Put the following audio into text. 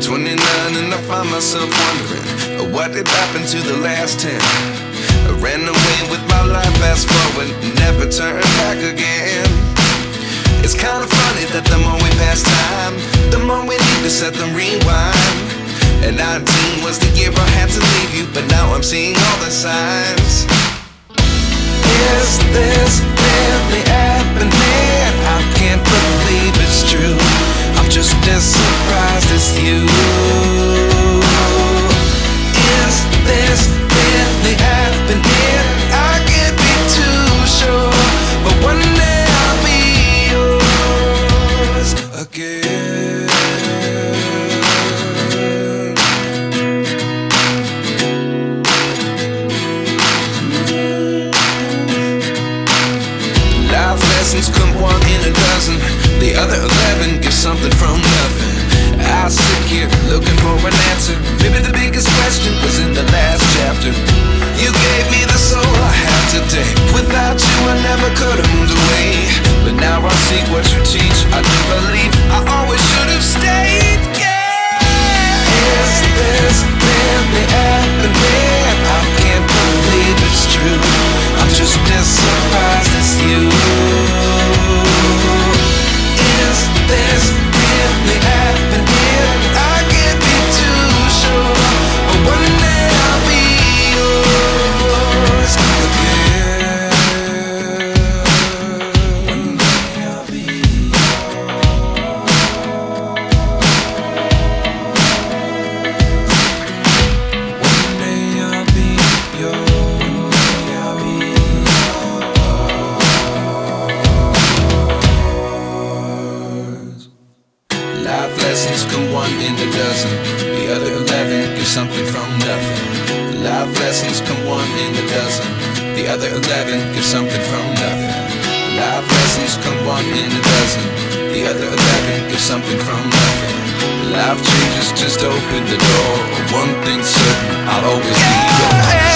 29 and I find myself wondering what did happen to the last 10. I ran away with my life, fast forward, never turn back again. It's kind of funny that the more we pass time, the more we need to set them rewind. And 19 was the year I had to leave you, but now I'm seeing all the signs. Is this really happening? I can't believe it's true. I'm just as surprised as you. Is this really happening? I can't be too sure, but one day I'll be yours again. Life lessons come one in a dozen, the other 11 give something from nothing. I sit here looking for an answer. Maybe the biggest question was in the last chapter. You gave me the soul I have today. Without you I never could have moved away. But now I see what you teach. I do believe I always should have stayed. Yeah. Is this really happening? I can't believe it's true. I'm just as surprised as you. Is this really happening? I can't be too sure, but one day I'll be yours again. One day I'll be yours. One day I'll be yours. I'll be yours. Life lessons come one in a dozen, the other 11 give something from nothing. Life lessons come one in a dozen, the other 11 give something from nothing. Life lessons come one in a dozen, the other 11 give something from nothing. Life changes just open the door. One thing's certain, I'll always be yours.